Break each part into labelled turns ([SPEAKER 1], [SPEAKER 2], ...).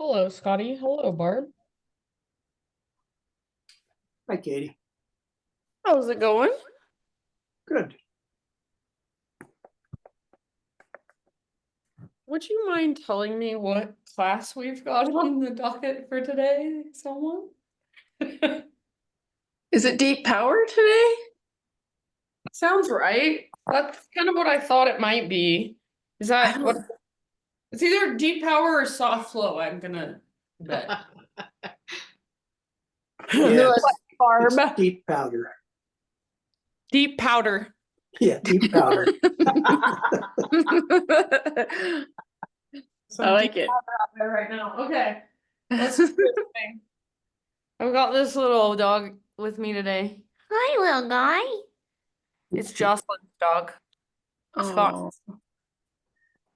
[SPEAKER 1] Hello, Scotty. Hello, Barb.
[SPEAKER 2] Hi, Katie.
[SPEAKER 1] How's it going?
[SPEAKER 2] Good.
[SPEAKER 1] Would you mind telling me what class we've got on the docket for today, someone?
[SPEAKER 3] Is it deep power today?
[SPEAKER 1] Sounds right. That's kind of what I thought it might be. Is
[SPEAKER 3] I
[SPEAKER 1] that what?
[SPEAKER 3] don't.
[SPEAKER 1] It's either deep power or soft flow, I'm gonna bet.
[SPEAKER 2] Yeah,
[SPEAKER 1] Barb.
[SPEAKER 2] it's deep powder.
[SPEAKER 1] Deep powder.
[SPEAKER 2] Yeah, deep powder.
[SPEAKER 1] Some
[SPEAKER 3] I like
[SPEAKER 1] deep
[SPEAKER 3] it.
[SPEAKER 1] powder out there right now. Okay, let's do this thing. I've got this little dog with me today. Hi, little guy. It's Jocelyn's dog. Scott.
[SPEAKER 3] Oh,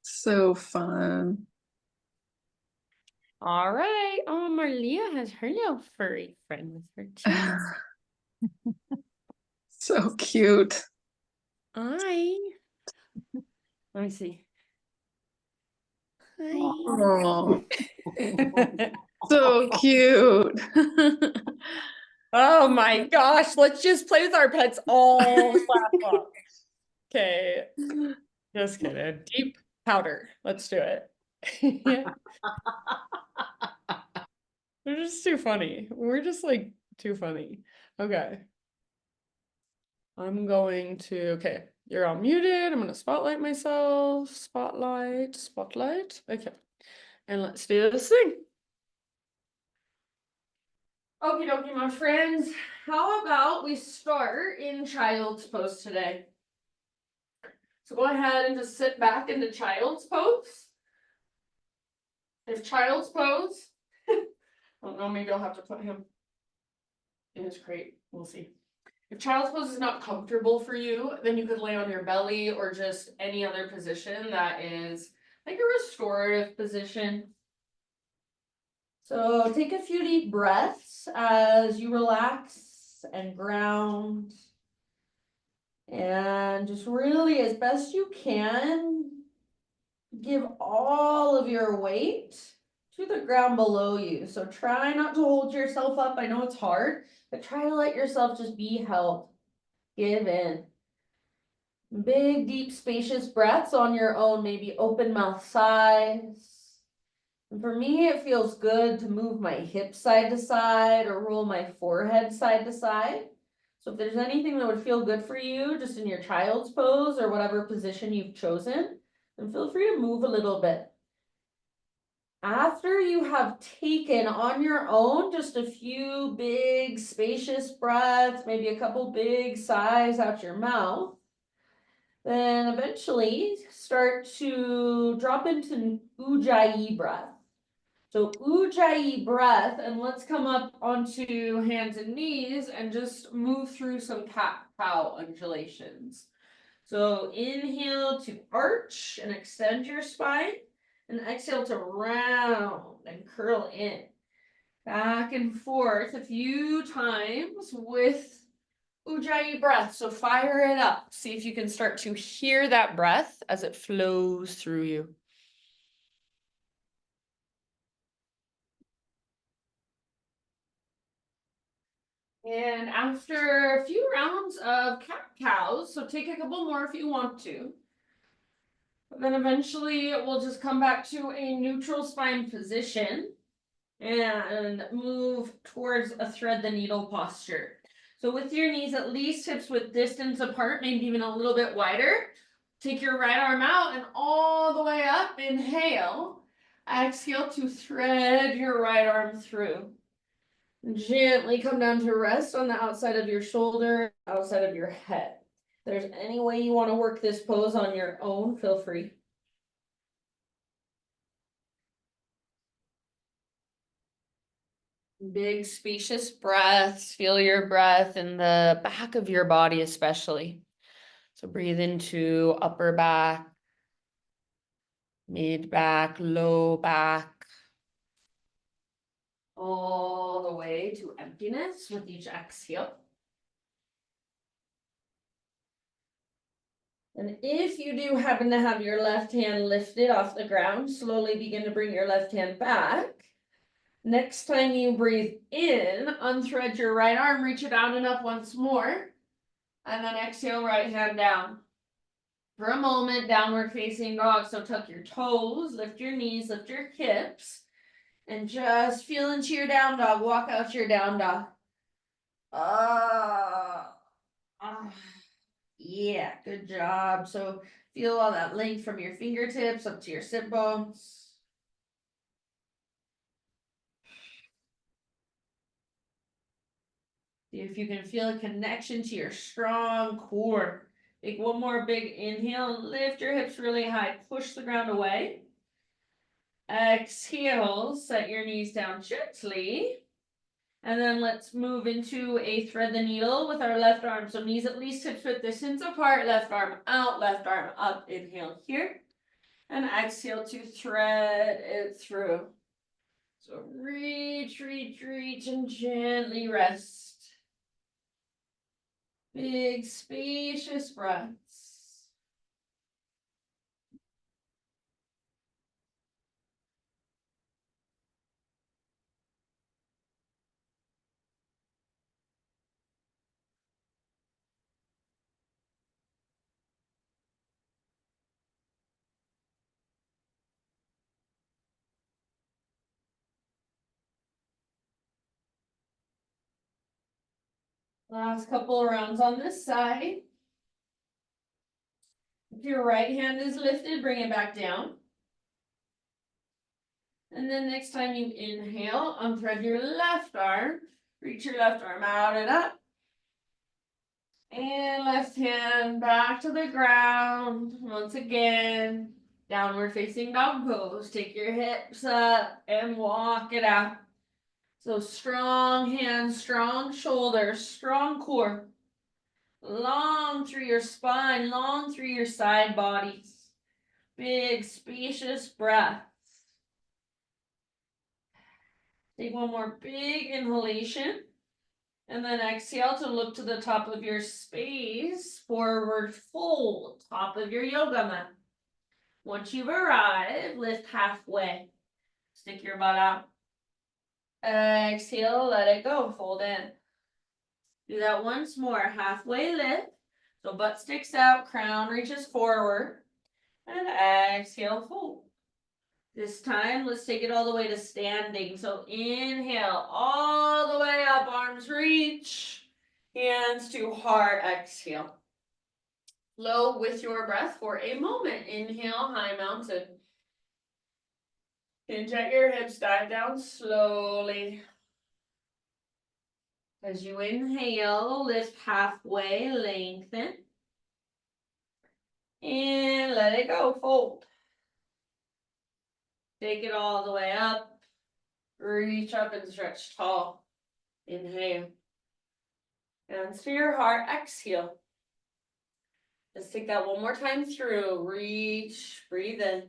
[SPEAKER 3] so fun.
[SPEAKER 1] All right. Oh, Marlia has her little furry friend with her too.
[SPEAKER 3] So cute.
[SPEAKER 1] Hi. Let me see. Hi.
[SPEAKER 3] Oh, so cute.
[SPEAKER 1] Oh my gosh. Let's just play with our pets all class long. Okay. Just kidding. Deep powder. Let's do it. Yeah. They're just too funny. We're just like too funny. Okay. I'm going to, okay, you're all muted. I'm going to spotlight myself. Spotlight. Okay. And let's do this thing. Okie dokie, my friends. How about we start in child's pose today? So go ahead and just sit back into child's pose. If child's pose, I don't know, maybe I'll have to put him in his crate. We'll see. If child's pose is not comfortable for you, then you could lay on your belly or just any other position that is like a restorative position. So take a few deep breaths as you relax and ground. And just really, as best you can, give all of your weight to the ground below you. So try not to hold yourself up. I know it's hard, but try to let yourself just be held. Give in. Big, deep, spacious breaths on your own, maybe open mouth sighs. And for me, it feels good to move my hips side to side or roll my forehead side to side. So if there's anything that would feel good for you, just in your child's pose or whatever position you've chosen, then feel free to move a little bit. After you have taken on your own just a few big, spacious breaths, maybe a couple big sighs out your mouth, then eventually start to drop into Ujjayi breath. So Ujjayi breath, and let's come up onto hands and knees and just move through some cat-cow undulations. So inhale to arch and extend your spine, and exhale to round and curl in. Back and forth a few times with Ujjayi breath. So fire it up. See if you can start to hear that breath as it flows through you. And after a few rounds of cat-cows, so take a couple more if you want to. But then eventually we'll just come back to a neutral spine position and move towards a thread the needle posture. So with your knees at least hips width distance apart, maybe even a little bit wider. Take your right arm out and all the way up. Inhale. Exhale to thread your right arm through. Gently come down to rest on the outside of your shoulder, outside of your head. If there's any way you want to work this pose on your own, feel free. Big spacious breaths. Feel your breath in the back of your body especially. So breathe into upper back, mid back, low back, all the way to emptiness with each exhale. And if you do happen to have your left hand lifted off the ground, slowly begin to bring your left hand back. Next time you breathe in, unthread your right arm, reach it out and up once more. And then exhale, right hand down. For a moment, downward facing dog. So tuck your toes, lift your knees, lift your hips, and just feel into your down dog. Walk out your down dog. Yeah, good job. So feel all that length from your fingertips up to your sit bones. See if you can feel a connection to your strong core. Take one more big inhale, lift your hips really high, push the ground away. Exhale, set your knees down gently. And then let's move into a thread the needle with our left arm. So knees at least hips width distance apart, left arm out, left arm up. Inhale here. And exhale to thread it through. So reach, reach, reach, and gently rest. Big, spacious breaths. Last couple of rounds on this side. If your right hand is lifted, bring it back down. And then next time you inhale, unthread your left arm, reach your left arm out and up. And left hand back to the ground. Once again, downward facing dog pose. Take your hips up and walk it out. So strong hands, strong shoulders, strong core. Long through your spine, long through your side bodies. Big, spacious breaths. Take one more big inhalation. And then exhale to look to the top of your space. Forward fold, top of your yoga mat. Once you've arrived, lift halfway. Stick your butt out. Exhale, let it go, fold in. Do that once more, halfway lift. So butt sticks out, crown reaches forward. And exhale, fold. This time, let's take it all the way to standing. So inhale, all the way up, arms reach. Hands to heart, exhale. Flow with your breath for a moment. Inhale, high mountain. Hinge at your hips, dive down slowly. As you inhale, lift halfway, lengthen. And let it go, fold. Take it all the way up. Reach up and stretch tall. Inhale. Hands to your heart, exhale. Let's take that one more time through. Reach, breathe in.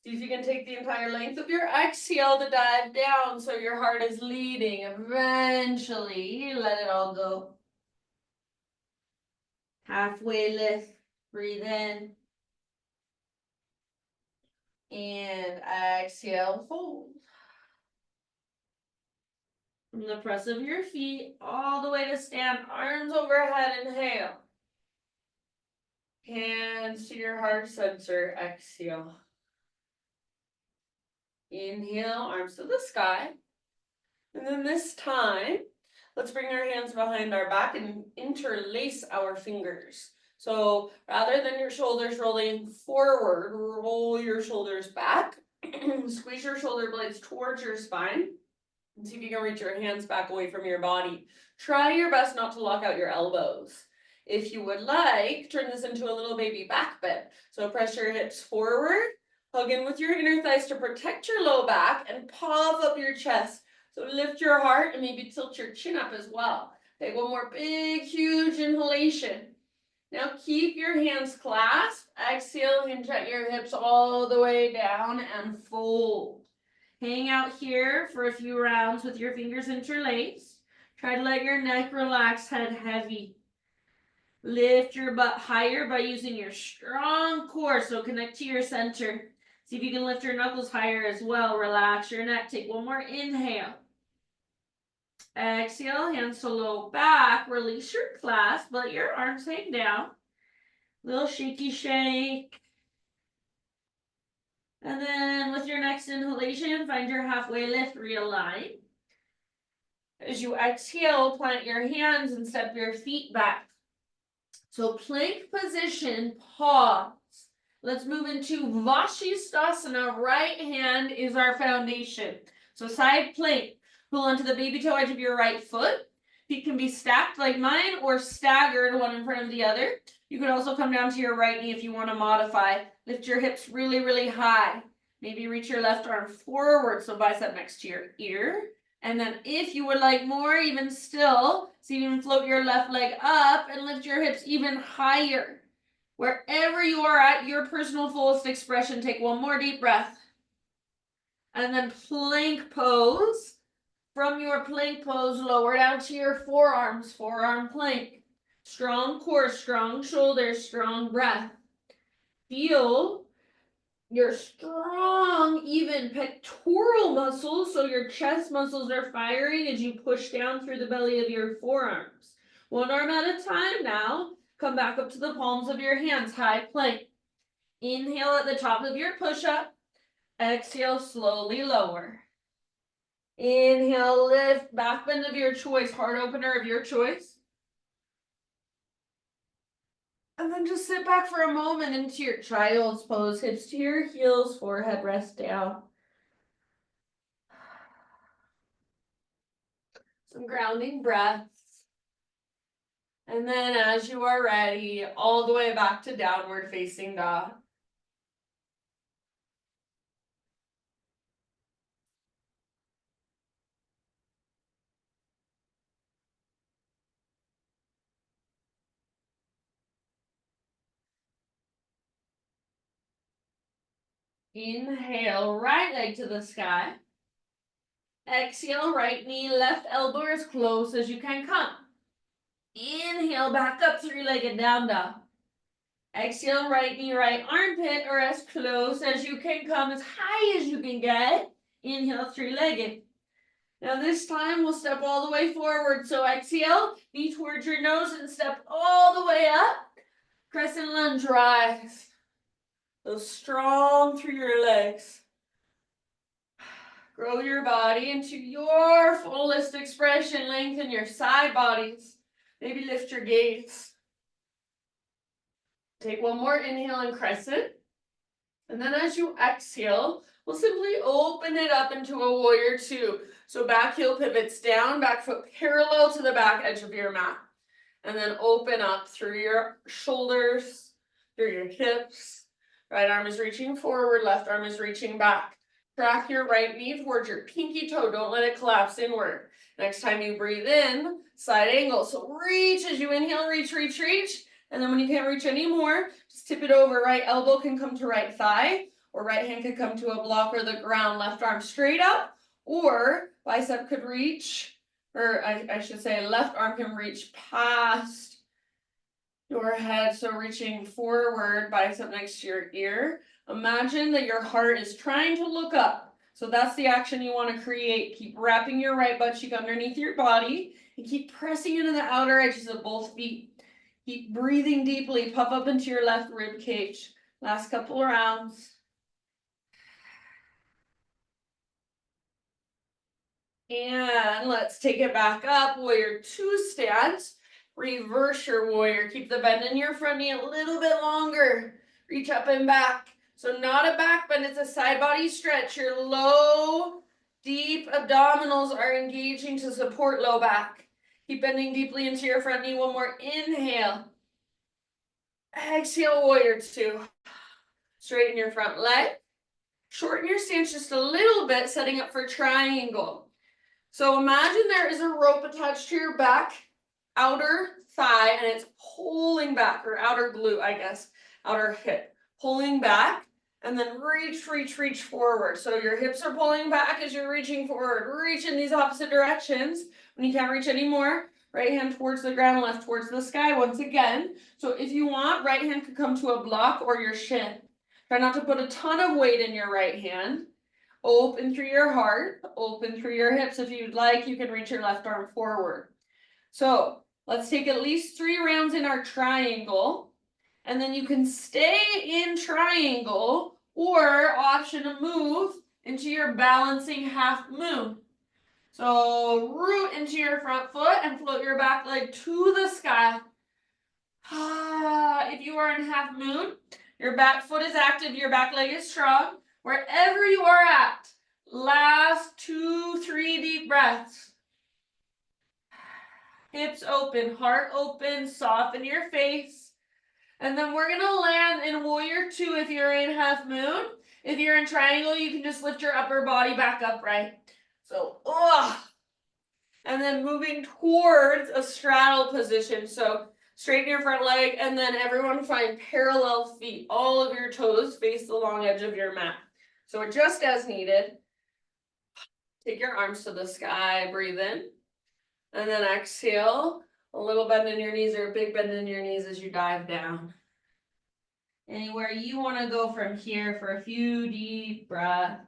[SPEAKER 1] See if you can take the entire length of your exhale to dive down so your heart is leading. Eventually, let it all go. Halfway lift, breathe in. And exhale, fold. From the press of your feet all the way to stand, arms overhead, inhale. Hands to your heart center, exhale. Inhale, arms to the sky. And then this time, let's bring our hands behind our back and interlace our fingers. So rather than your shoulders rolling forward, roll your shoulders back. Squeeze your shoulder blades towards your spine. And see if you can reach your hands back away from your body. Try your best not to lock out your elbows. If you would like, turn this into a little baby back bend. So press your hips forward, hug in with your inner thighs to protect your low back, and puff up your chest. So lift your heart and maybe tilt your chin up as well. Take one more big, huge inhalation. Now keep your hands clasped. Exhale, hinge at your hips all the way down and fold. Hang out here for a few rounds with your fingers interlaced. Try to let your neck relax, head heavy. Lift your butt higher by using your strong core, so connect to your center. See if you can lift your knuckles higher as well. Relax your neck. Take one more inhale. Exhale, hands to low back. Release your clasp. Let your arms hang down. Little shaky shake. And then with your next inhalation, find your halfway lift, realign. As you exhale, plant your hands and step your feet back. So plank position, pause. Let's move into Vashisthasana. Right hand is our foundation. So side plank. Pull onto the baby toe edge of your right foot. Feet can be stacked like mine or staggered one in front of the other. You could also come down to your right knee if you want to modify. Lift your hips really, really high. Maybe reach your left arm forward, so bicep next to your ear. And then if you would like more, even still, see if you can float your left leg up and lift your hips even higher. Wherever you are at your personal fullest expression, take one more deep breath. And then plank pose. From your plank pose, lower down to your forearms, forearm plank. Strong core, strong shoulders, strong breath. Feel your strong, even pectoral muscles, so your chest muscles are firing as you push down through the belly of your forearms. One arm at a time now. Come back up to the palms of your hands, high plank. Inhale at the top of your push-up. Exhale, slowly lower. Inhale, lift, back bend of your choice, heart opener of your choice. And then just sit back for a moment into your child's pose, hips to your heels, forehead rest down. Some grounding breaths. And then as you are ready, all the way back to downward facing dog. Inhale, right leg to the sky. Exhale, right knee, left elbow as close as you can come. Inhale, back up, three-legged down dog. Exhale, right knee, right armpit, or as close as you can come, as high as you can get. Inhale, three-legged. Now this time we'll step all the way forward. So exhale, knee towards your nose and step all the way up. Crescent lunge, rise. Go strong through your legs. Grow your body into your fullest expression. Lengthen your side bodies. Maybe lift your gaze. Take one more inhale and crescent. And then as you exhale, we'll simply open it up into a warrior two. So back heel pivots down, back foot parallel to the back edge of your mat. And then open up through your shoulders, through your hips. Right arm is reaching forward, left arm is reaching back. Track your right knee towards your pinky toe. Don't let it collapse inward. Next time you breathe in, side angle. So reach as you inhale, reach, reach, reach. And then when you can't reach anymore, just tip it over. Right elbow can come to right thigh, or right hand could come to a block or the ground. Left arm straight up, or bicep could reach, or I should say left arm can reach past your head. So reaching forward, bicep next to your ear. Imagine that your heart is trying to look up. So that's the action you want to create. Keep wrapping your right butt cheek underneath your body and keep pressing into the outer edges of both feet. Keep breathing deeply. Puff up into your left rib cage. Last couple of rounds. And let's take it back up. Warrior two stance. Reverse your warrior. Keep the bend in your front knee a little bit longer. Reach up and back. So not a back bend, it's a side body stretch. Your low, deep abdominals are engaging to support low back. Keep bending deeply into your front knee. One more inhale. Exhale, warrior two. Straighten your front leg. Shorten your stance just a little bit, setting up for triangle. So imagine there is a rope attached to your back, outer thigh, and it's pulling back, or outer glute, I guess, outer hip. Pulling back, and then reach, reach, reach forward. So your hips are pulling back as you're reaching forward. Reach in these opposite directions. When you can't reach anymore, right hand towards the ground, left towards the sky once again. So if you want, right hand could come to a block or your shin. Try not to put a ton of weight in your right hand. Open through your heart, open through your hips. If you'd like, you can reach your left arm forward. So let's take at least 3 rounds in our triangle. And then you can stay in triangle or option to move into your balancing half moon. So root into your front foot and float your back leg to the sky. If you are in half moon, your back foot is active, your back leg is strong. Wherever you are at, last 2-3 deep breaths. Hips open, heart open, soften your face. And then we're gonna land in warrior 2 if you're in half moon. If you're in triangle, you can just lift your upper body back upright. So, and then moving towards a straddle position. So straighten your front leg, and then everyone find parallel feet. All of your toes face the long edge of your mat. So adjust as needed. Take your arms to the sky, breathe in. And then exhale, a little bend in your knees or a big bend in your knees as you dive down. Anywhere you want to go from here for a few deep breaths.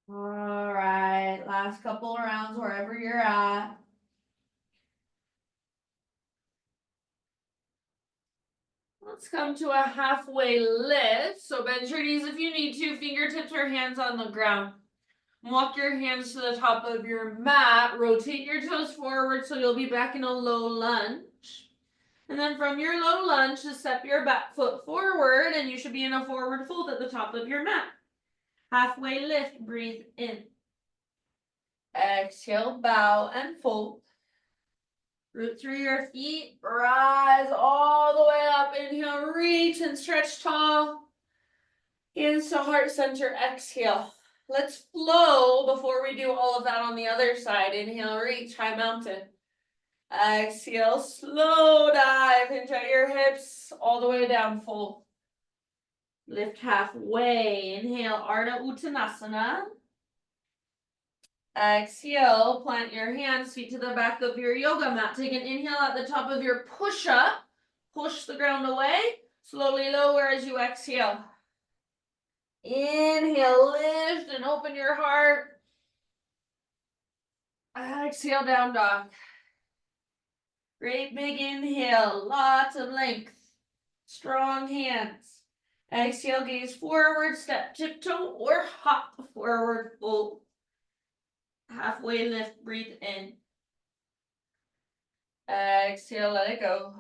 [SPEAKER 1] All right, last couple of rounds wherever you're at. Let's come to a halfway lift. So bend your knees if you need to, fingertips or hands on the ground. Walk your hands to the top of your mat, rotate your toes forward so you'll be back in a low lunge. And then from your low lunge, just step your back foot forward and you should be in a forward fold at the top of your mat. Halfway lift, breathe in. Exhale, bow and fold. Root through your feet, rise all the way up. Inhale, reach and stretch tall. Hands to heart center, exhale. Let's flow before we do all of that on the other side. Inhale, reach, high mountain. Exhale, slow dive, hinge at your hips, all the way down, fold. Lift halfway, inhale, Ardha Uttanasana. Exhale, plant your hands, feet to the back of your yoga mat. Take an inhale at the top of your push-up. Push the ground away. Slowly lower as you exhale. Inhale, lift and open your heart. Exhale, down dog. Great big inhale, lots of length. Strong hands. Exhale, gaze forward, step tiptoe or hop forward, fold. Halfway lift, breathe in. Exhale, let it go.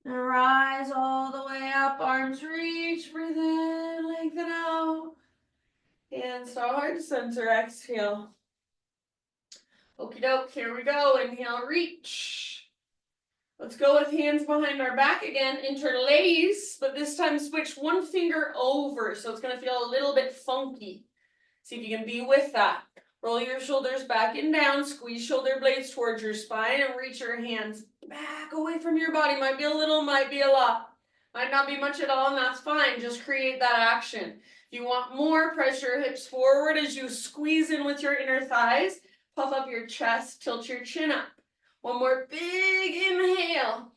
[SPEAKER 1] And rise all the way up, arms reach, breathe in, lengthen out. Hands to heart center, exhale. Okie doke, here we go. Inhale, reach. Let's go with hands behind our back again, interlace, but this time switch one finger over, so it's gonna feel a little bit funky. See if you can be with that. Roll your shoulders back and down, squeeze shoulder blades towards your spine and reach your hands back away from your body. Might be a little, might be a lot. Might not be much at all, and that's fine. Just create that action. If you want more, press your hips forward as you squeeze in with your inner thighs. Puff up your chest, tilt your chin up. One more big inhale.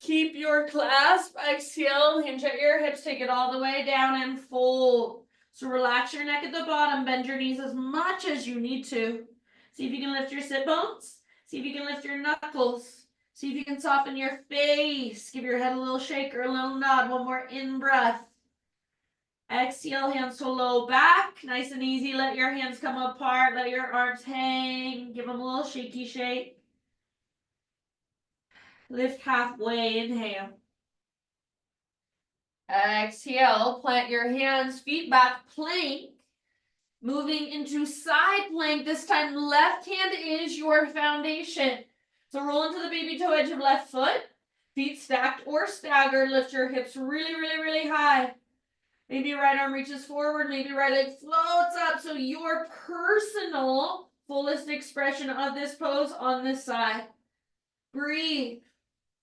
[SPEAKER 1] Keep your clasp, exhale, hinge at your hips, take it all the way down and fold. So relax your neck at the bottom, bend your knees as much as you need to. See if you can lift your sit bones. See if you can lift your knuckles. See if you can soften your face. Give your head a little shake or a little nod. One more in breath. Exhale, hands to low back. Nice and easy. Let your hands come apart. Let your arms hang. Give them a little shaky shake. Lift halfway, inhale. Exhale, plant your hands, feet back, plank. Moving into side plank. This time, left hand is your foundation. So roll into the baby toe edge of left foot. Feet stacked or staggered. Lift your hips really, really, really high. Maybe right arm reaches forward. Maybe right leg floats up. So your personal fullest expression of this pose on this side. Breathe.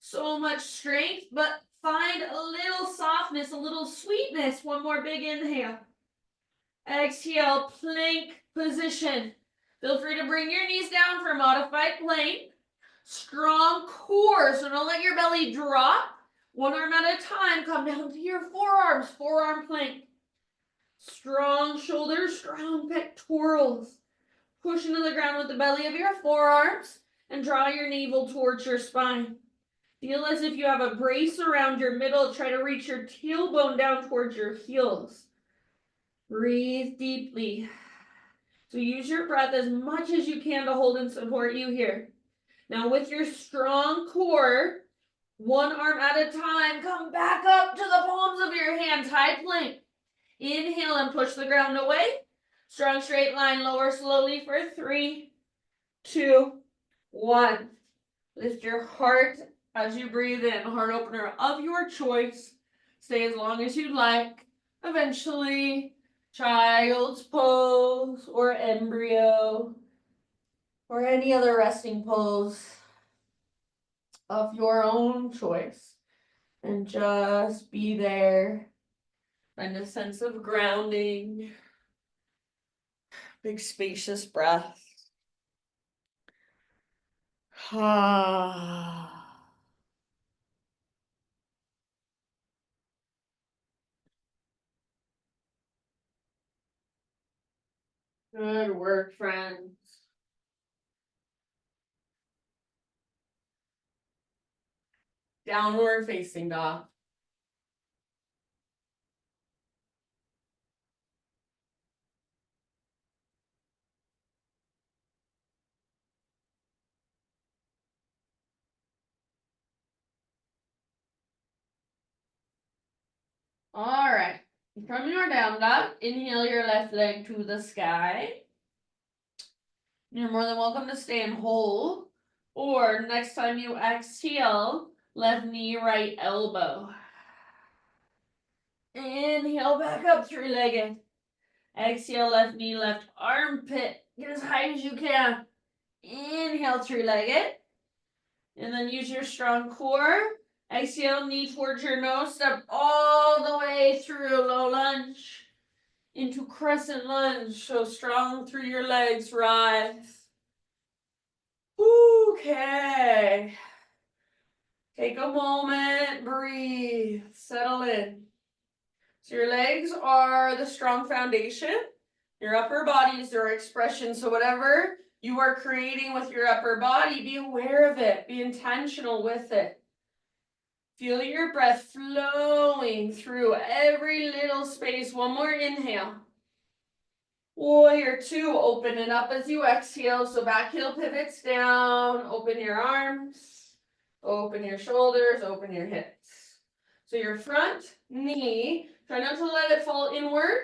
[SPEAKER 1] So much strength, but find a little softness, a little sweetness. One more big inhale. Exhale, plank position. Feel free to bring your knees down for modified plank. Strong core, so don't let your belly drop. One arm at a time, come down to your forearms, forearm plank. Strong shoulders, strong pectorals. Push into the ground with the belly of your forearms and draw your navel towards your spine. Feel as if you have a brace around your middle. Try to reach your tailbone down towards your heels. Breathe deeply. So use your breath as much as you can to hold and support you here. Now with your strong core, one arm at a time, come back up to the palms of your hands, high plank. Inhale and push the ground away. Strong straight line, lower slowly for 3, 2, 1. Lift your heart as you breathe in, heart opener of your choice. Stay as long as you'd like. Eventually, child's pose or embryo or any other resting pose of your own choice. And just be there. Find a sense of grounding. Big spacious breath. Good work, friends. Downward facing dog. All right. From your down dog, inhale your left leg to the sky. You're more than welcome to stay and hold. Or next time you exhale, left knee, right elbow. Inhale back up, three-legged. Exhale, left knee, left armpit. Get as high as you can. Inhale, three-legged. And then use your strong core. Exhale, knee towards your nose. Step all the way through low lunge into crescent lunge. So strong through your legs. Rise. Okay. Take a moment. Breathe. Settle in. So your legs are the strong foundation. Your upper body is their expression. So whatever you are creating with your upper body, be aware of it. Be intentional with it. Feel your breath flowing through every little space. One more inhale. Warrior 2, open it up as you exhale. So back heel pivots down. Open your arms. Open your shoulders. Open your hips. So your front knee, try not to let it fall inward.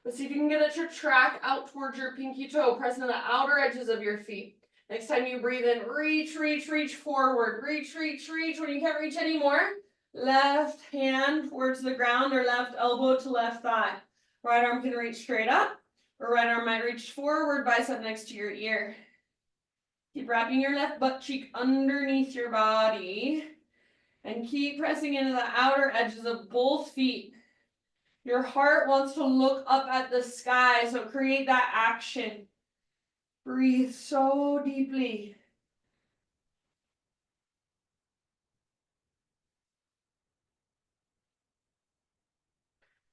[SPEAKER 1] But see if you can get it to track out towards your pinky toe. Press into the outer edges of your feet. Next time you breathe in, reach, reach, reach forward. Reach, reach, reach. When you can't reach anymore, left hand towards the ground or left elbow to left thigh. Right arm can reach straight up, or right arm might reach forward, bicep next to your ear. Keep wrapping your left butt cheek underneath your body. And keep pressing into the outer edges of both feet. Your heart wants to look up at the sky, so create that action. Breathe so deeply.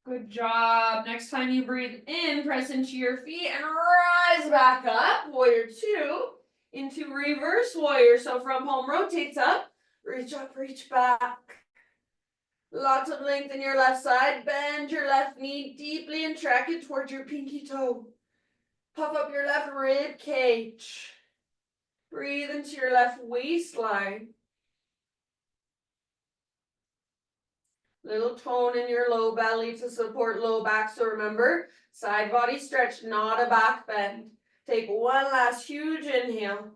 [SPEAKER 1] Good job. Next time you breathe in, press into your feet and rise back up. Warrior 2 into reverse warrior. So from home, rotates up, reach up, reach back. Lots of length in your left side. Bend your left knee deeply and track it towards your pinky toe. Puff up your left rib cage. Breathe into your left waistline. Little tone in your low belly to support low back. So remember, side body stretch, not a back bend. Take one last huge inhale.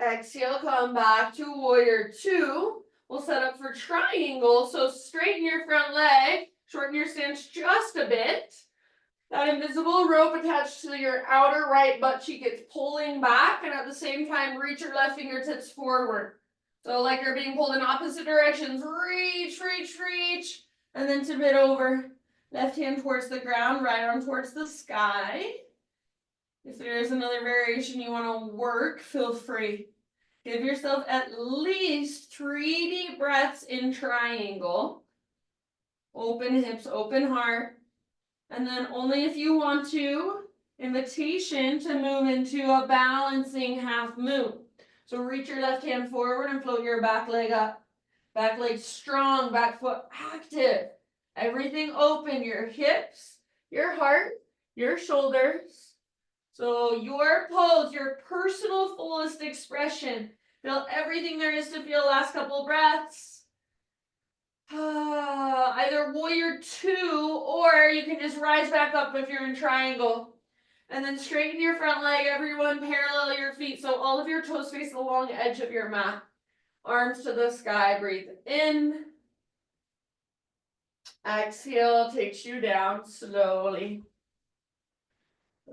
[SPEAKER 1] Exhale, come back to warrior two. We'll set up for triangle. So straighten your front leg, shorten your stance just a bit. That invisible rope attached to your outer right butt cheek, it's pulling back, and at the same time, reach your left fingertips forward. So like you're being pulled in opposite directions, reach, reach, reach, and then tip it over. Left hand towards the ground, right arm towards the sky. If there's another variation you want to work, feel free. Give yourself at least 3 deep breaths in triangle. Open hips, open heart. And then only if you want to, invitation to move into a balancing half moon. So reach your left hand forward and float your back leg up. Back leg strong, back foot active. Everything open, your hips, your heart, your shoulders. So your pose, your personal fullest expression. Feel everything there is to feel. Last couple breaths. Either warrior two, or you can just rise back up if you're in triangle. And then straighten your front leg, everyone, parallel your feet so all of your toes face the long edge of your mat. Arms to the sky, breathe in. Exhale takes you down slowly.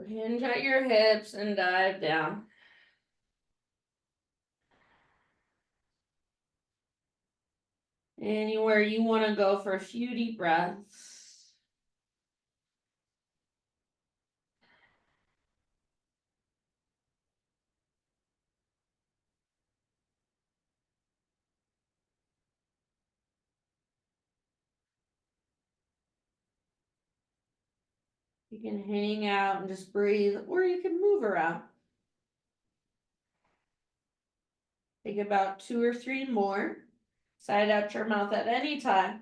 [SPEAKER 1] Hinge at your hips and dive down. Anywhere you want to go for a few deep breaths. You can hang out and just breathe, or you can move around. Take about 2 or 3 more. Side out your mouth at any time.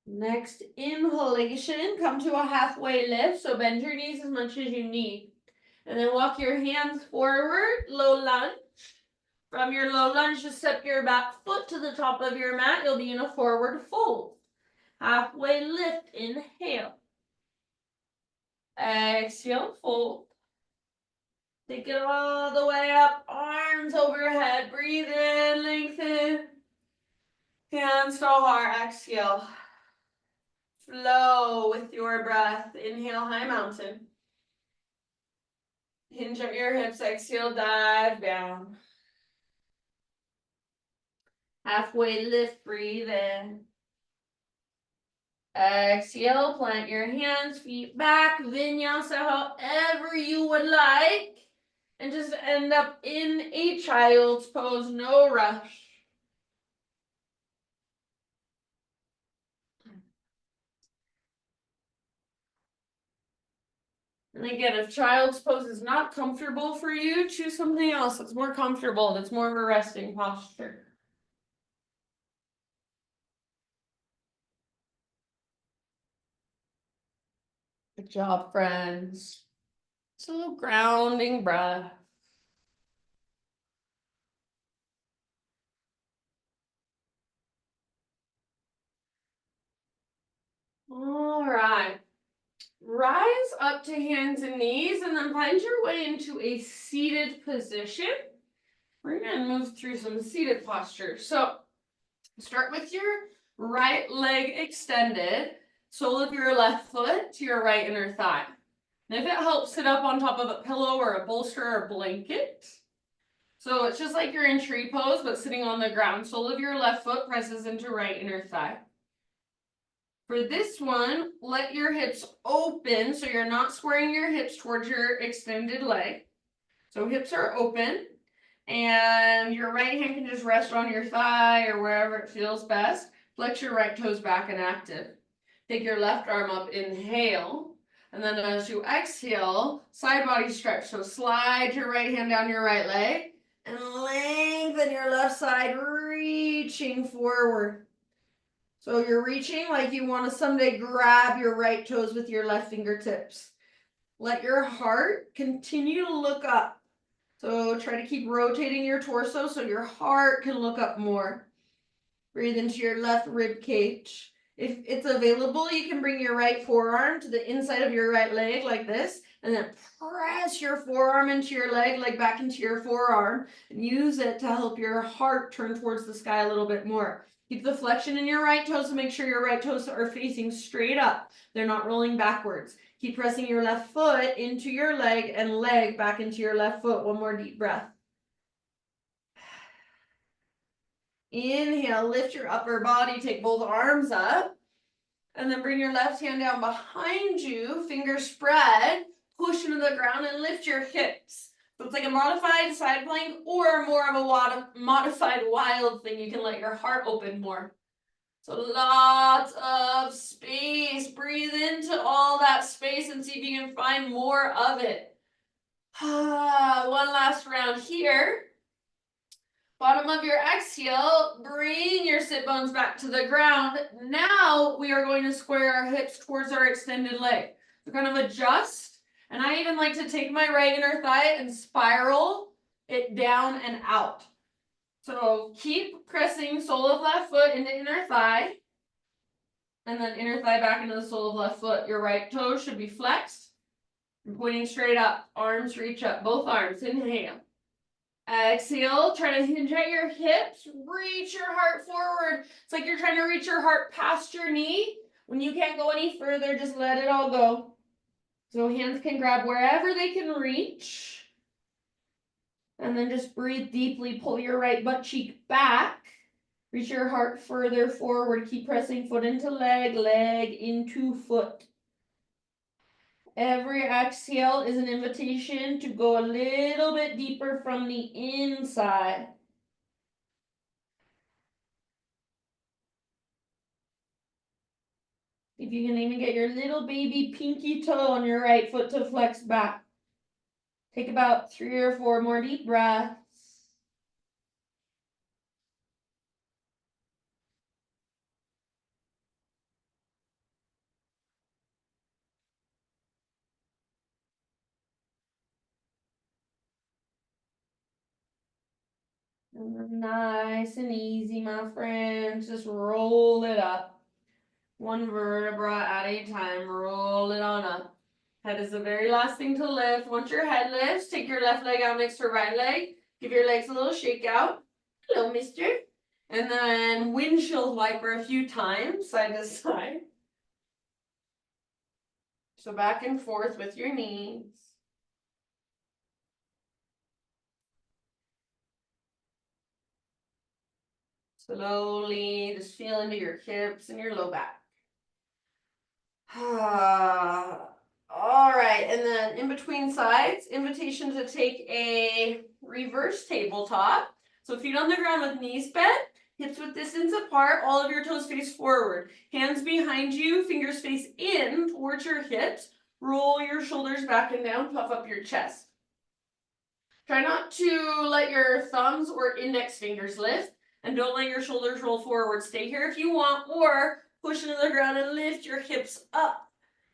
[SPEAKER 1] Next inhalation, come to a halfway lift. So bend your knees as much as you need. And then walk your hands forward, low lunge. From your low lunge, just step your back foot to the top of your mat. You'll be in a forward fold. Halfway lift, inhale. Exhale, fold. Take it all the way up, arms overhead. Breathe in, lengthen. Hands to heart, exhale. Flow with your breath. Inhale, high mountain. Hinge at your hips, exhale, dive down. Halfway lift, breathe in. Exhale, plant your hands, feet back, vinyasa however you would like. And just end up in a child's pose, no rush. And again, if child's pose is not comfortable for you, choose something else that's more comfortable, that's more of a resting posture. Good job, friends. It's a little grounding breath. All right. Rise up to hands and knees and then find your way into a seated position. We're going to move through some seated postures. So start with your right leg extended, sole of your left foot to your right inner thigh. And if it helps, sit up on top of a pillow or a bolster or a blanket. So it's just like you're in tree pose, but sitting on the ground. Sole of your left foot presses into right inner thigh. For this one, let your hips open so you're not squaring your hips towards your extended leg. So hips are open, and your right hand can just rest on your thigh or wherever it feels best. Flex your right toes back and active. Take your left arm up, inhale. And then as you exhale, side body stretch. So slide your right hand down your right leg and lengthen your left side, reaching forward. So you're reaching like you want to someday grab your right toes with your left fingertips. Let your heart continue to look up. So try to keep rotating your torso so your heart can look up more. Breathe into your left rib cage. If it's available, you can bring your right forearm to the inside of your right leg like this, and then press your forearm into your leg back into your forearm, and use it to help your heart turn towards the sky a little bit more. Keep the flexion in your right toes to make sure your right toes are facing straight up. They're not rolling backwards. Keep pressing your left foot into your leg and leg back into your left foot. One more deep breath. Inhale, lift your upper body, take both arms up, and then bring your left hand down behind you, fingers spread, push into the ground and lift your hips. So it's like a modified side plank or more of a modified wild thing. You can let your heart open more. So lots of space. Breathe into all that space and see if you can find more of it. One last round here. Bottom of your exhale, bring your sit bones back to the ground. Now we are going to square our hips towards our extended leg. We're going to adjust, and I even like to take my right inner thigh and spiral it down and out. So keep pressing sole of left foot into inner thigh, and then inner thigh back into the sole of left foot. Your right toe should be flexed and pointing straight up. Arms reach up, both arms. Inhale. Exhale, try to hinge at your hips, reach your heart forward. It's like you're trying to reach your heart past your knee. When you can't go any further, just let it all go. So hands can grab wherever they can reach. And then just breathe deeply, pull your right butt cheek back. Reach your heart further forward, keep pressing foot into leg, leg into foot. Every exhale is an invitation to go a little bit deeper from the inside. If you can even get your little baby pinky toe on your right foot to flex back. Take about 3 or 4 more deep breaths. Nice and easy, my friends. Just roll it up. One vertebra at a time. Roll it on up. Head is the very last thing to lift. Once your head lifts, take your left leg out next to right leg. Give your legs a little shake out. Hello, mister. And then windshield wiper a few times, side to side. So back and forth with your knees. Slowly, just feel into your hips and your low back. All right, and then in between sides, invitation to take a reverse tabletop. So feet on the ground with knees bent, hips width distance apart, all of your toes face forward. Hands behind you, fingers face in towards your hips. Roll your shoulders back and down, puff up your chest. Try not to let your thumbs or index fingers lift. And don't let your shoulders roll forward. Stay here if you want, or push into the ground and lift your hips up.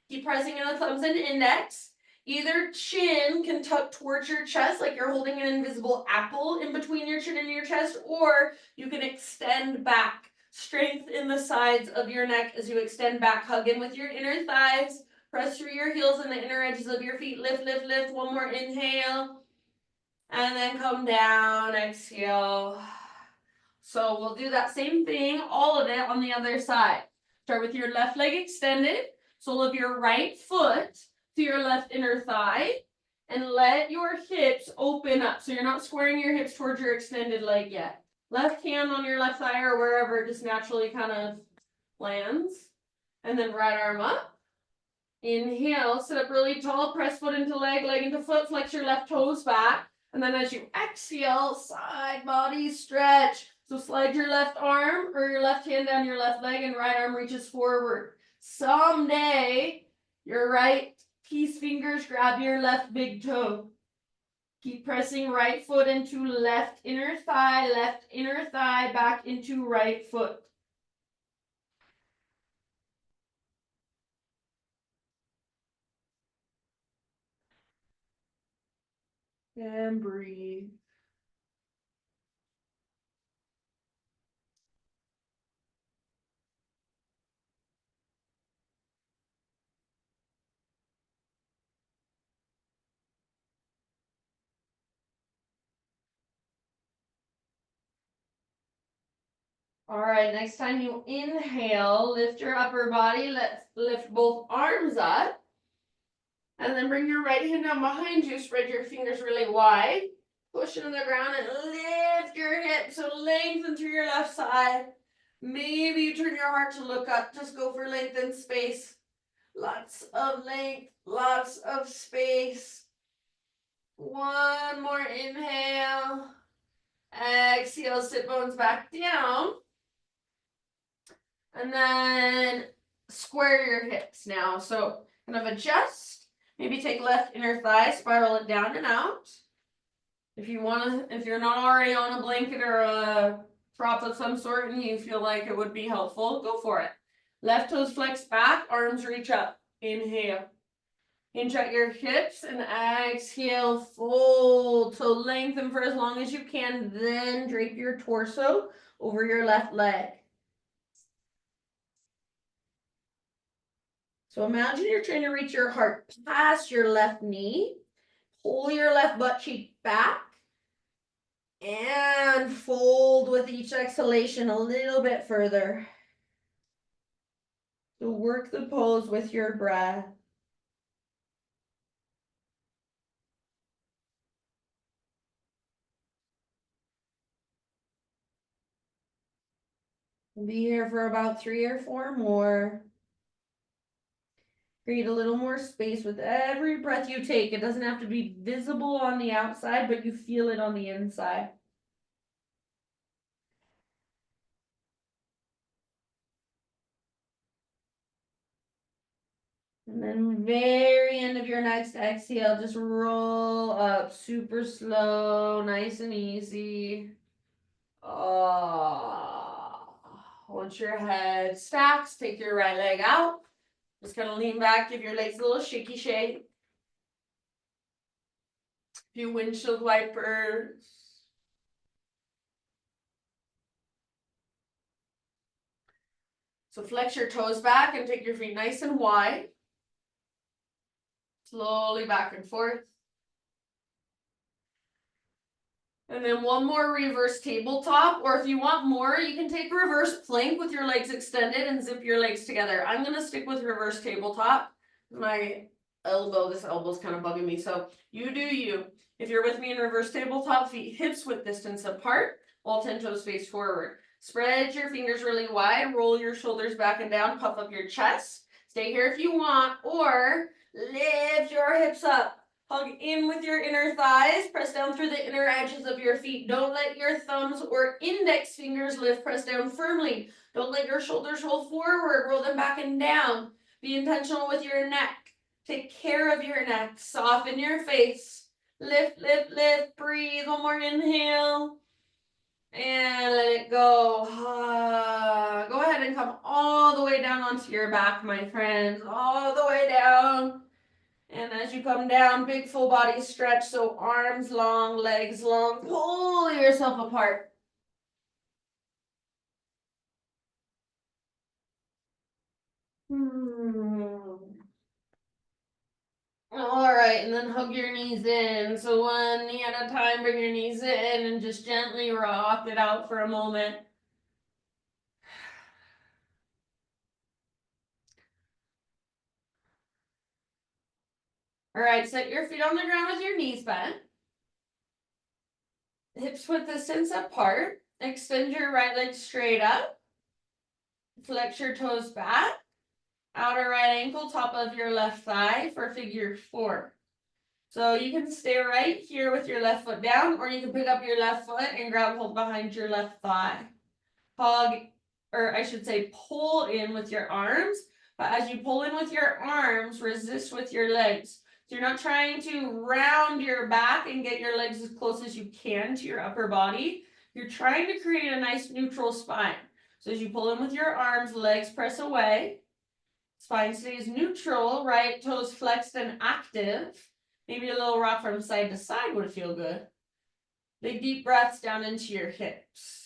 [SPEAKER 1] Keep pressing in the thumbs and index. Either chin can tuck towards your chest like you're holding an invisible apple in between your chin and your chest, or you can extend back. Strength in the sides of your neck as you extend back. Hug in with your inner thighs. Press through your heels and the inner edges of your feet. Lift, lift, lift. One more inhale. And then come down. Exhale. So we'll do that same thing, all of it on the other side. Start with your left leg extended, sole of your right foot to your left inner thigh, and let your hips open up. So you're not squaring your hips towards your extended leg yet. Left hand on your left thigh or wherever it just naturally kind of lands. And then right arm up. Inhale, sit up really tall, press foot into leg, leg into foot, flex your left toes back. And then as you exhale, side body stretch. So slide your left arm or your left hand down your left leg and right arm reaches forward. Someday, your right peace fingers grab your left big toe. Keep pressing right foot into left inner thigh, back into right foot. And breathe. All right, next time you inhale, lift your upper body. Let's lift both arms up. And then bring your right hand down behind you. Spread your fingers really wide. Push into the ground and lift your hips. So lengthen through your left side. Maybe you turn your heart to look up. Just go for length and space. Lots of length, lots of space. One more inhale. Exhale, sit bones back down. And then square your hips now. So kind of adjust. Maybe take left inner thigh, spiral it down and out. If you want to, if you're not already on a blanket or a prop of some sort and you feel like it would be helpful, go for it. Left toes flex back, arms reach up. Inhale. Hinge at your hips and exhale, fold. So lengthen for as long as you can, then drape your torso over your left leg. So imagine you're trying to reach your heart past your left knee. Pull your left butt cheek back. And fold with each exhalation a little bit further. So work the pose with your breath. Be here for about 3 or 4 more. Create a little more space with every breath you take. It doesn't have to be visible on the outside, but you feel it on the inside. And then very end of your next exhale, just roll up super slow, nice and easy. Once your head stacks, take your right leg out. Just kind of lean back, give your legs a little shaky shake. A few windshield wipers. So flex your toes back and take your feet nice and wide. Slowly back and forth. And then one more reverse tabletop, or if you want more, you can take reverse plank with your legs extended and zip your legs together. I'm gonna stick with reverse tabletop. My this elbow's kind of bugging me, so you do you. If you're with me in reverse tabletop, feet hips width distance apart, all 10 toes face forward. Spread your fingers really wide, roll your shoulders back and down, puff up your chest. Stay here if you want, or lift your hips up. Hug in with your inner thighs, press down through the inner edges of your feet. Don't let your thumbs or index fingers lift, press down firmly. Don't let your shoulders roll forward, roll them back and down. Be intentional with your neck. Take care of your neck, soften your face. Lift, lift, lift, breathe. One more inhale. And let it go. Go ahead and come all the way down onto your back, my friends. All the way down. And as you come down, big full body stretch. So arms long, legs long. Pull yourself apart. All right, and then hug your knees in. So one knee at a time, bring your knees in and just gently rock it out for a moment. All right, set your feet on the ground with your knees bent. Hips width distance apart. Extend your right leg straight up. Flex your toes back. Outer right ankle, top of your left thigh for figure 4. So you can stay right here with your left foot down, or you can pick up your left foot and grab hold behind your left thigh. Hug, or I should say pull in with your arms, but as you pull in with your arms, resist with your legs. So you're not trying to round your back and get your legs as close as you can to your upper body. You're trying to create a nice neutral spine. So as you pull in with your arms, legs press away. Spine stays neutral, right toes flexed and active. Maybe a little rock from side to side would feel good. Big deep breaths down into your hips.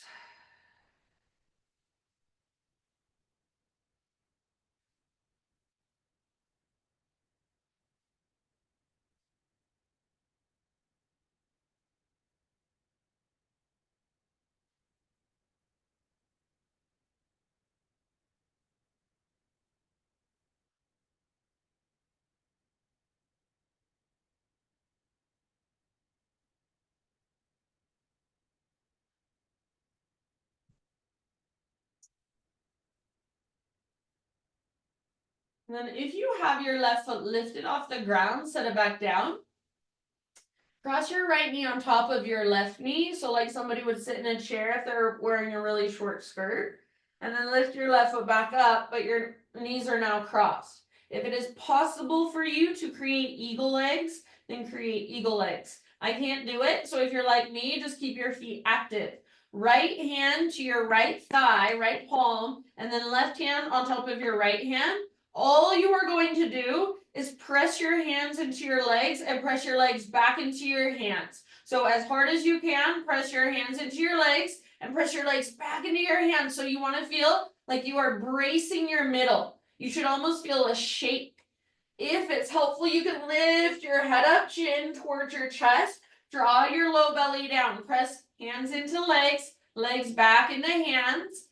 [SPEAKER 1] And then if you have your left foot lifted off the ground, set it back down. Cross your right knee on top of your left knee. So like somebody would sit in a chair if they're wearing a really short skirt. And then lift your left foot back up, but your knees are now crossed. If it is possible for you to create eagle legs, then create eagle legs. I can't do it, so if you're like me, just keep your feet active. Right hand to your right thigh, right palm, and then left hand on top of your right hand. All you are going to do is press your hands into your legs and press your legs back into your hands. So as hard as you can, press your hands into your legs and press your legs back into your hands. So you want to feel like you are bracing your middle. You should almost feel a shake. If it's helpful, you can lift your head up, chin towards your chest, draw your low belly down, press hands into legs, legs back into hands,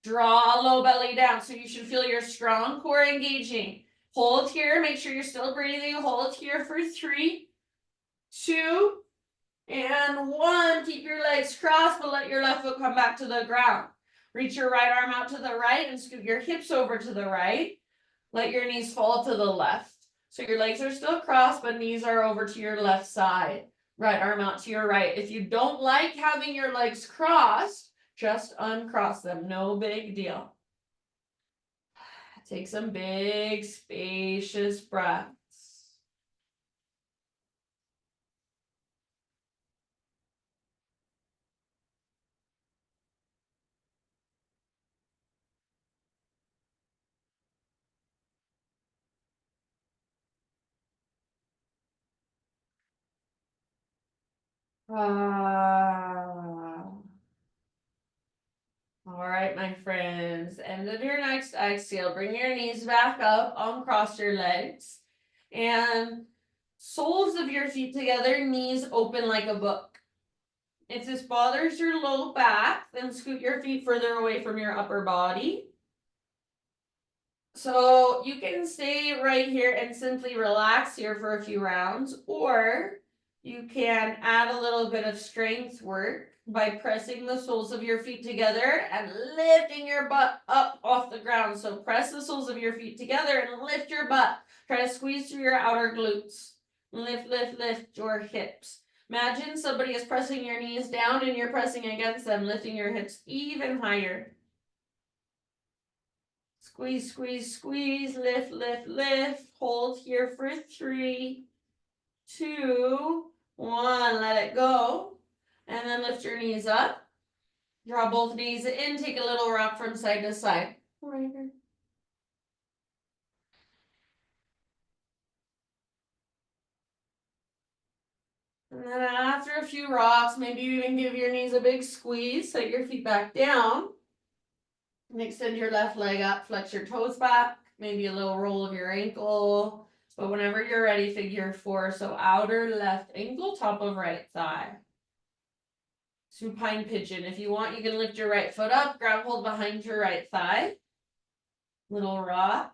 [SPEAKER 1] draw low belly down. So you should feel your strong core engaging. Hold here, make sure you're still breathing. Hold here for 3, 2, and 1. Keep your legs crossed, but let your left foot come back to the ground. Reach your right arm out to the right and scoot your hips over to the right. Let your knees fall to the left. So your legs are still crossed, but knees are over to your left side. Right arm out to your right. If you don't like having your legs crossed, just uncross them. No big deal. Take some big, spacious breaths. All right, my friends. End of your next exhale. Bring your knees back up, uncross your legs, and soles of your feet together, knees open like a book. If this bothers your low back, then scoot your feet further away from your upper body. So you can stay right here and simply relax here for a few rounds, or you can add a little bit of strength work by pressing the soles of your feet together and lifting your butt up off the ground. So press the soles of your feet together and lift your butt. Try to squeeze through your outer glutes. Lift, lift, lift your hips. Imagine somebody is pressing your knees down and you're pressing against them, lifting your hips even higher. Squeeze, squeeze, squeeze, lift, lift, lift. Hold here for 3, 2, 1. Let it go. And then lift your knees up. Draw both knees in. Take a little rock from side to side. Right here. And then after a few rocks, maybe you even give your knees a big squeeze. Set your feet back down. And extend your left leg up. Flex your toes back. Maybe a little roll of your ankle. But whenever you're ready, figure 4. So outer left ankle, top of right thigh. Supine pigeon. If you want, you can lift your right foot up, grab hold behind your right thigh. Little rock.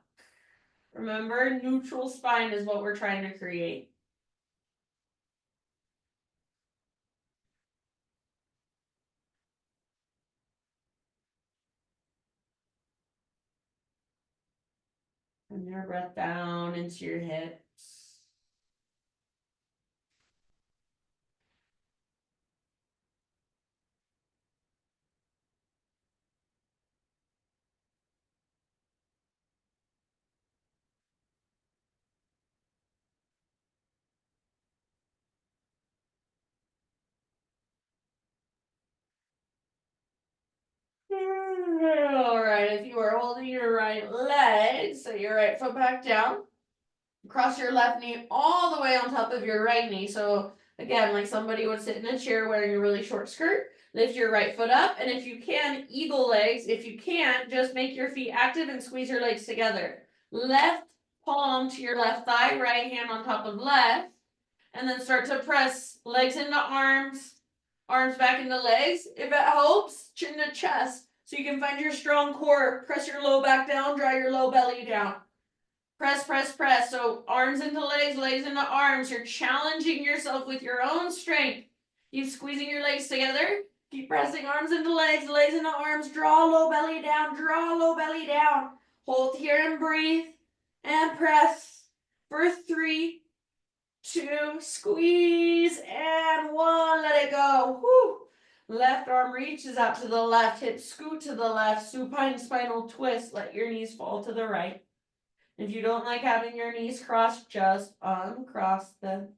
[SPEAKER 1] Remember, neutral spine is what we're trying to create. And your breath down into your hips. All right, if you are holding your right leg, set your right foot back down. Cross your left knee all the way on top of your right knee. So again, like somebody would sit in a chair wearing a really short skirt. Lift your right foot up, and if you can, eagle legs. If you can't, just make your feet active and squeeze your legs together. Left palm to your left thigh, right hand on top of left, and then start to press legs into arms, arms back into legs. If it helps, chin to chest. So you can find your strong core. Press your low back down, draw your low belly down. Press, press, press. So arms into legs, legs into arms. You're challenging yourself with your own strength. Keep squeezing your legs together. Keep pressing arms into legs, legs into arms. Draw low belly down, draw low belly down. Hold here and breathe. And press for 3, 2, squeeze, and 1, let it go. Whew. Left arm reaches out to the left, hip scoot to the left, supine spinal twist, let your knees fall to the right. If you don't like having your knees crossed, just uncross them.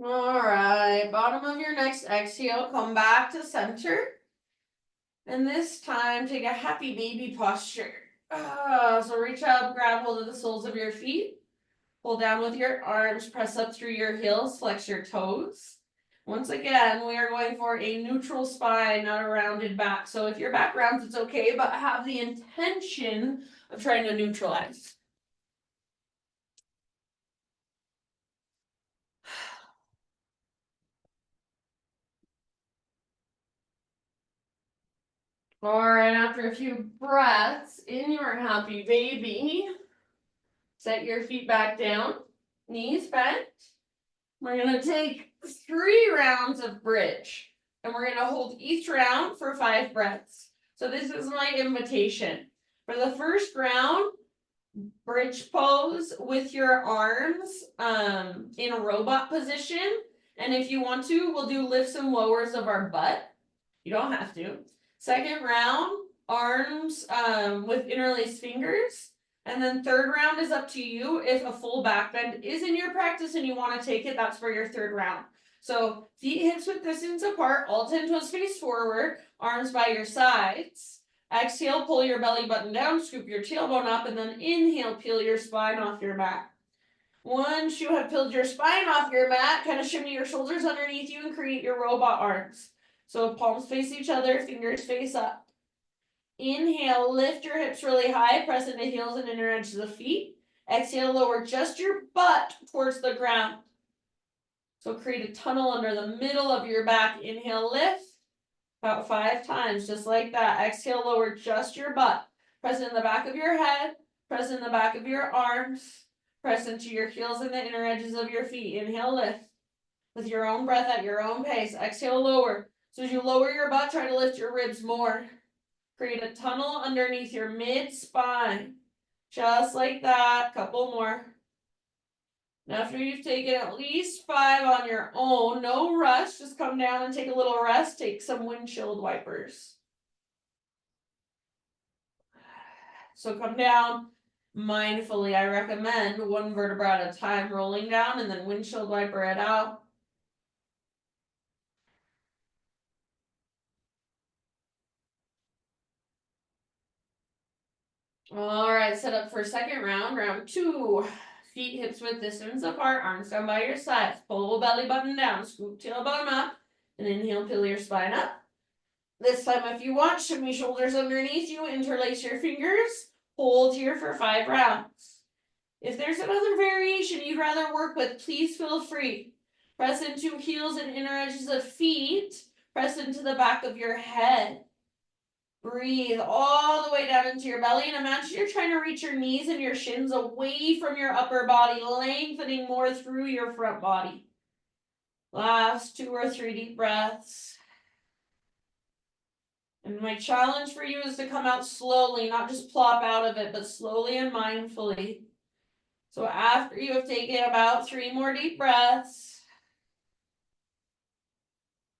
[SPEAKER 1] All right, bottom of your next exhale, come back to center. And this time, take a happy baby posture. So reach up, grab hold of the soles of your feet. Pull down with your arms, press up through your heels, flex your toes. Once again, we are going for a neutral spine, not a rounded back. So if your back rounds, it's okay, but have the intention of trying to neutralize. All right, after a few breaths in your happy baby, set your feet back down, knees bent. We're gonna take 3 rounds of bridge, and we're gonna hold each round for 5 breaths. So this is my invitation. For the first round, bridge pose with your arms in a robot position. And if you want to, we'll do lifts and lowers of our butt. You don't have to. Second round, arms with interlaced fingers. And then third round is up to you. If a full back bend is in your practice and you want to take it, that's for your third round. So feet hips width distance apart, all 10 toes face forward, arms by your sides. Exhale, pull your belly button down, scoop your tailbone up, and then inhale, peel your spine off your mat. Once you have peeled your spine off your mat, kind of shimmy your shoulders underneath you and create your robot arms. So palms face each other, fingers face up. Inhale, lift your hips really high, press into heels and inner edges of feet. Exhale, lower just your butt towards the ground. So create a tunnel under the middle of your back. Inhale, lift. About 5 times, just like that. Exhale, lower just your butt. Press in the back of your head. Press in the back of your arms. Press into your heels and the inner edges of your feet. Inhale, lift. With your own breath at your own pace. Exhale, lower. So as you lower your butt, try to lift your ribs more. Create a tunnel underneath your mid-spine. Just like that. Couple more. Now after you've taken at least 5 on your own, no rush, just come down and take a little rest. Take some windshield wipers. So come down mindfully. I recommend 1 vertebra at a time, rolling down and then windshield wiper it out. All right, set up for second round, round 2. Feet hips width distance apart, arms down by your sides. Pull belly button down, scoop tailbone up, and inhale, peel your spine up. This time, if you want, shimmy shoulders underneath you, interlace your fingers, hold here for 5 rounds. If there's another variation you'd rather work with, please feel free. Press into heels and inner edges of feet. Press into the back of your head. Breathe all the way down into your belly and imagine you're trying to reach your knees and your shins away from your upper body, lengthening more through your front body. Last 2 or 3 deep breaths. And my challenge for you is to come out slowly, not just plop out of it, but slowly and mindfully. So after you have taken about 3 more deep breaths,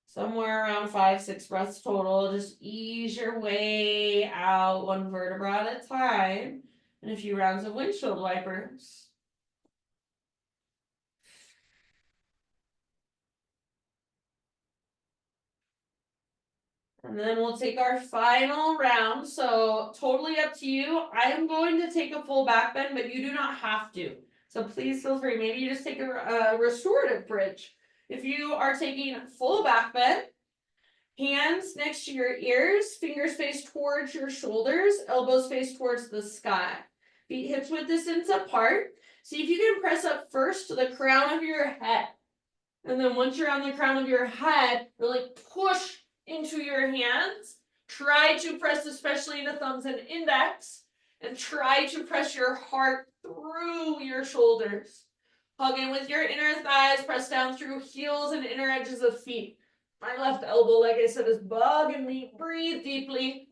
[SPEAKER 1] somewhere around 5-6 breaths total, just ease your way out 1 vertebra at a time, and a few rounds of windshield wipers. And then we'll take our final round. So totally up to you. I am going to take a full back bend, but you do not have to. So please feel free. Maybe you just take a restorative bridge. If you are taking full back bend, hands next to your ears, fingers face towards your shoulders, elbows face towards the sky. Feet hips width distance apart. See if you can press up first to the crown of your head. And then once you're on the crown of your head, really push into your hands. Try to press, especially into thumbs and index, and try to press your heart through your shoulders. Hug in with your inner thighs, press down through heels and inner edges of feet. My left elbow, like I said, is bugging me. Breathe deeply.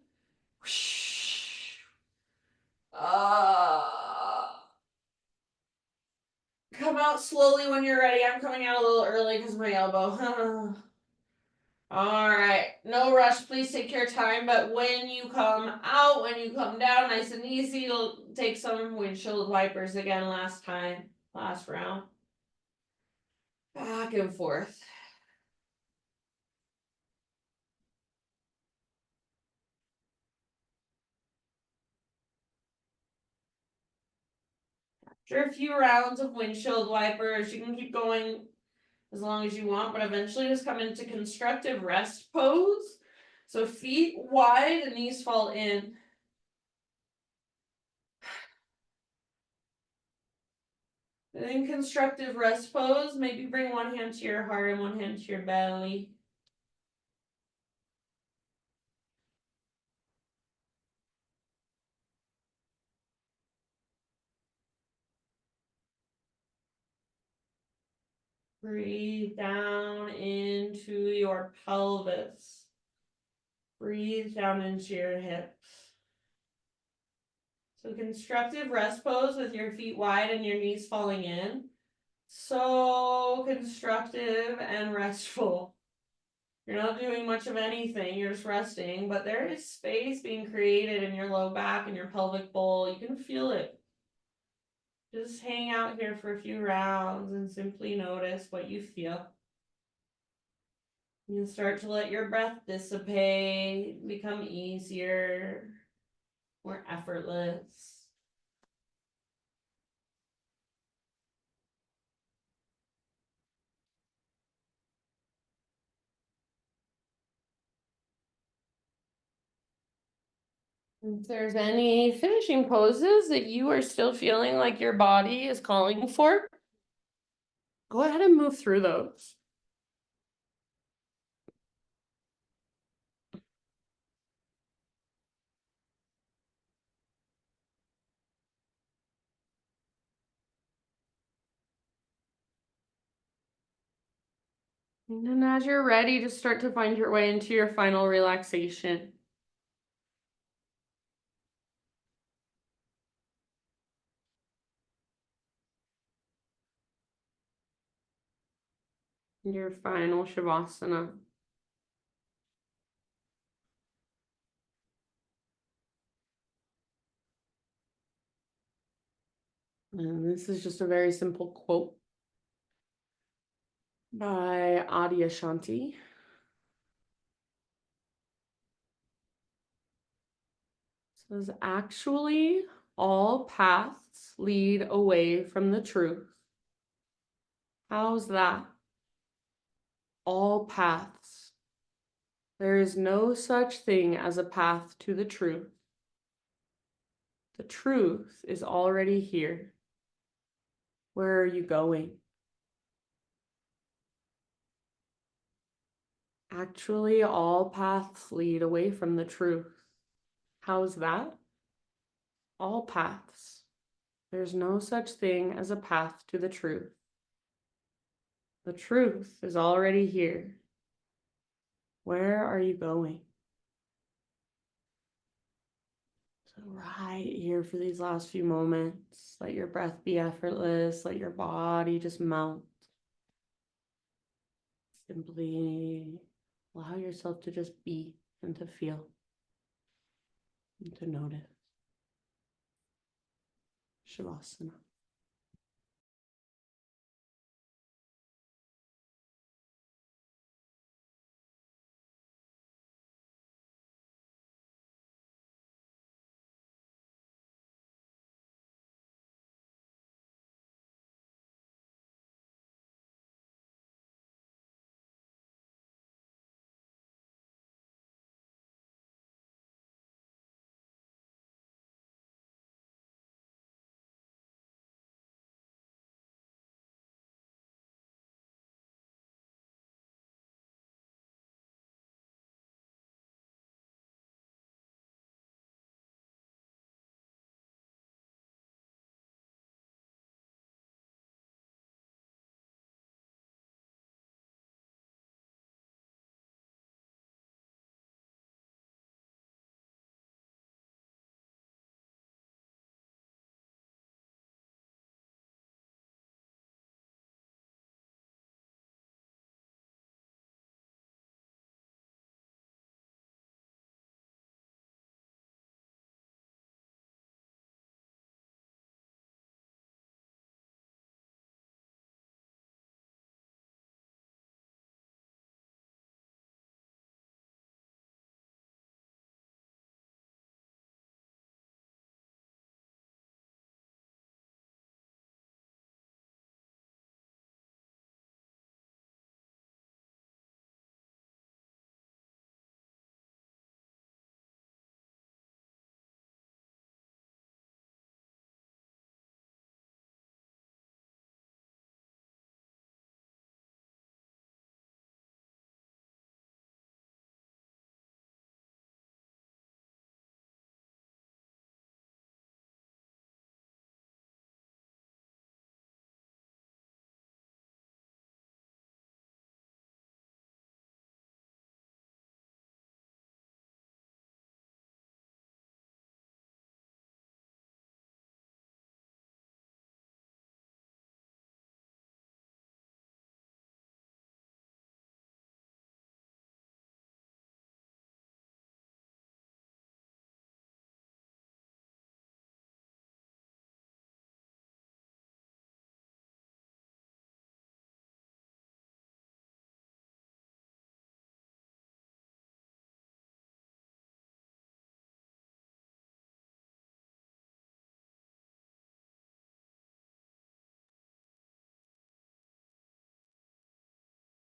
[SPEAKER 1] Come out slowly when you're ready. I'm coming out a little early because of my elbow. All right, no rush. Please take your time. But when you come out, when you come down, nice and easy. You'll take some windshield wipers again. Last round. Back and forth. After a few rounds of windshield wipers, you can keep going as long as you want, but eventually just come into constructive rest pose. So feet wide and knees fall in. And in constructive rest pose, maybe bring one hand to your heart and one hand to your belly. Breathe down into your pelvis. Breathe down into your hips. So constructive rest pose with your feet wide and your knees falling in. So constructive and restful. You're not doing much of anything, you're just resting, but there is space being created in your low back and your pelvic bowl. You can feel it. Just hang out here for a few rounds and simply notice what you feel. You can start to let your breath dissipate, become easier, more effortless. If there's any finishing poses that you are still feeling like your body is calling for, go ahead and move through those. And then as you're ready, just start to find your way into your final relaxation. Your final Shavasana. And this is just a very simple quote by Adyashanti. It says, actually, all paths lead away from the truth. How's that? All paths. There is no such thing as a path to the truth. The truth is already here. Where are you going? Actually, all paths lead away from the truth. How's that? All paths. There's no such thing as a path to the truth. The truth is already here. Where are you going? So right here for these last few moments, let your breath be effortless, let your body just melt. Simply allow yourself to just be and to feel and to notice. Shavasana.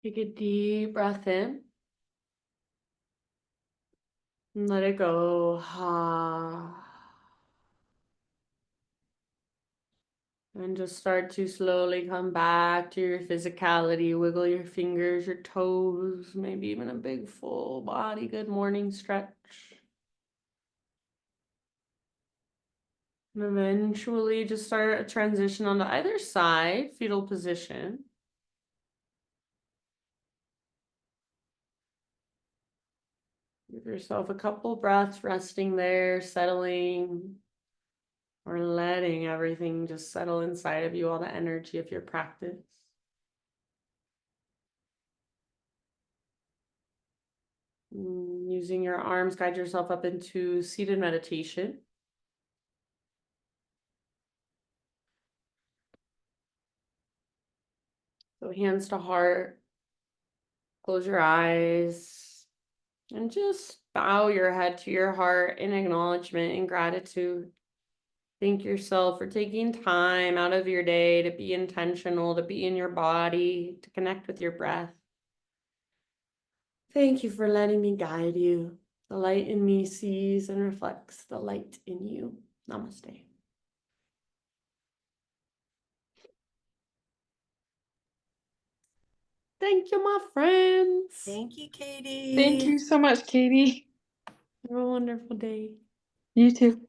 [SPEAKER 1] Take a deep breath in. And let it go. And just start to slowly come back to your physicality. Wiggle your fingers, your toes, maybe even a big full body. Good morning stretch. And eventually just start a transition onto either side, fetal position. Give yourself a couple breaths resting there, settling, or letting everything just settle inside of you, all the energy of your practice. Using your arms, guide yourself up into seated meditation. So hands to heart, close your eyes, and just bow your head to your heart in acknowledgement and gratitude. Thank yourself for taking time out of your day to be intentional, to be in your body, to connect with your breath. Thank you for letting me guide you. The light in me sees and reflects the light in you. Namaste. Thank you, my friends.
[SPEAKER 4] Thank you, Katie.
[SPEAKER 3] Thank you so much, Katie.
[SPEAKER 1] Have a wonderful day.
[SPEAKER 3] You too.